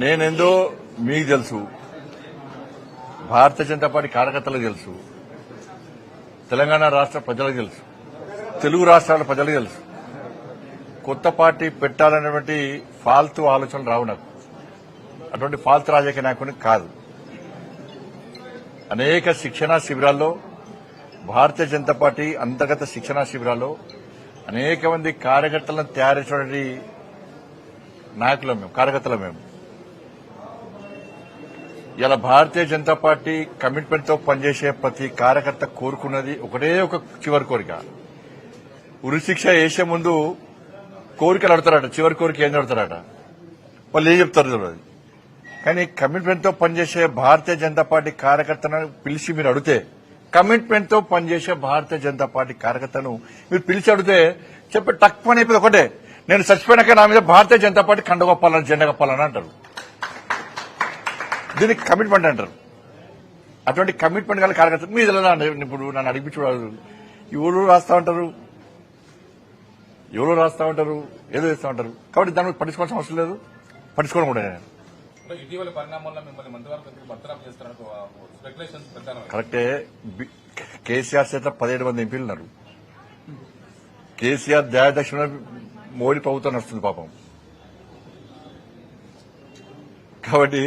నేనేందో మీకు తెలుసు, భారతీయ జనతా పార్టీ కార్యకర్తలకు తెలుసు, తెలంగాణ రాష్ట్ర ప్రజలకు తెలుసు, తెలుగు రాష్ట్రాల ప్రజలకు తెలుసు. కొత్త పార్టీ పెట్టాలనేటువంటి ఫాల్తు ఆలోచనలు రావు నాకు. అటువంటి ఫాల్తు రాజకీయ నాయకుని కాదు. అనేక శిక్షణా శిబిరాల్లో భారతీయ జనతా పార్టీ అంతర్గత శిక్షణా శిబిరాల్లో అనేక మంది కార్యకర్తలను తయారు చేసినటువంటి నాయకులం మేము, కార్యకర్తలం మేము. ఇలా భారతీయ జనతా పార్టీ కమిట్మెంట్ తో పనిచేసే ప్రతి కార్యకర్త కోరుకున్నది ఒకటే ఒక చివరి కోరిక. ఉరిశిక్ష వేసే ముందు కోరికలు అడతారట, చివరి కోరిక ఏం అడతారట, వాళ్ళు ఏం చెప్తారు తెలియదు. కానీ కమిట్మెంట్ తో పనిచేసే భారతీయ జనతా పార్టీ కార్యకర్తను పిలిచి మీరు అడిగితే, కమిట్మెంట్ తో పనిచేసే భారతీయ జనతా పార్టీ కార్యకర్తను మీరు పిలిచి అడిగితే చెప్పి టక్మని అయిపోయింది ఒకటే, నేను చచ్చిపోయినాక నా మీద భారతీయ జనతా పార్టీ కండ కప్పాలని, జెండా కప్పాలని అంటారు. దీనికి కమిట్మెంట్ అంటారు. అటువంటి కమిట్మెంట్ గల కార్యకర్త మీద ఇప్పుడు నన్ను అడిగించు, ఎవరు రాస్తా ఉంటారు, ఏదో చేస్తా ఉంటారు. కాబట్టి దాని మీద పట్టించుకోవాల్సిన అవసరం లేదు, పట్టించుకోవడం కూడా. ఇటీవల పరిణామాల్లో మిమ్మల్ని మంత్రివర్గం బర్తరఫ్ చేస్తారని స్పెక్యులేషన్స్ ప్రచారం. కరెక్టే. కేసీఆర్ చేత 17 మంది ఎంపీలు ఉన్నారు. కేసీఆర్ దయాదక్షిణ మోడీ ప్రభుత్వం నడుస్తుంది పాపం. కాబట్టి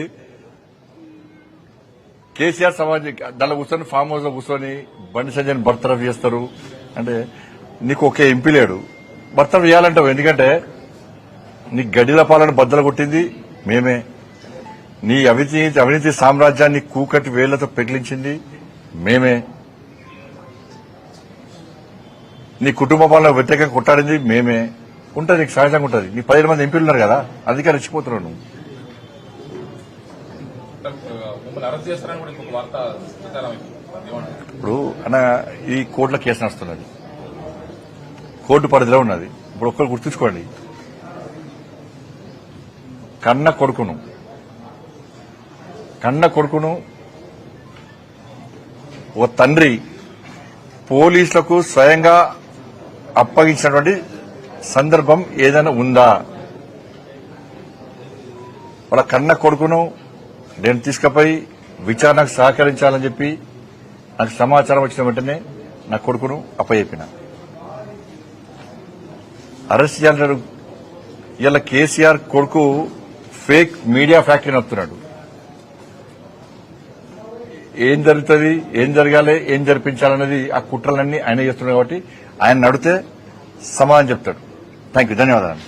కేసీఆర్ సమాజం దానిలో కూర్చొని ఫామ్ హౌస్ లో కూర్చొని బండి సంజయ్ బర్తరఫ్ చేస్తారు అంటే నీకు ఒకే ఎంపీ లేడు, బర్తరఫ్ చేయాలంటావు. ఎందుకంటే నీ గడిల పాలన బద్దలు కొట్టింది మేమే, నీ అవినీతి సామ్రాజ్యాన్ని కూకటి వేళ్లతో పెకిలించింది మేమే, నీ కుటుంబ పాలన వ్యతిరేకంగా కొట్టాడింది మేమే. ఉంటుంది, నీకు సహజంగా ఉంటుంది. నీ 17 మంది ఎంపీలు ఉన్నారు కదా, అందుకే రెచ్చిపోతున్నావు నువ్వు. ఇప్పుడు అన్న ఈ కోర్టులో కేసు నడుస్తున్నది, కోర్టు పరిధిలో ఉన్నది. ఇప్పుడు ఒక్కరు గుర్తుంచుకోండి, కన్న కొడుకును ఓ తండ్రి పోలీసులకు స్వయంగా అప్పగించినటువంటి సందర్భం ఏదైనా ఉందా? వాళ్ళ కన్న కొడుకును నేను తీసుకుపోయి విచారణకు సహకరించాలని చెప్పి నాకు సమాచారం వచ్చిన వెంటనే నా కొడుకును అప్పచెప్పిన. అరెస్ట్ చేయాలన్నాడు. ఇలా కేసీఆర్ కొడుకు ఫేక్ మీడియా ఫ్యాక్టరీ నడుపుతున్నాడు. ఏం జరుగుతుంది, ఏం జరగాలి, ఏం జరిపించాలనేది ఆ కుట్రలన్నీ ఆయన చేస్తున్నాడు. కాబట్టి ఆయన నడితే సమాధానం చెప్తాడు. థ్యాంక్ యూ, ధన్యవాదాలు.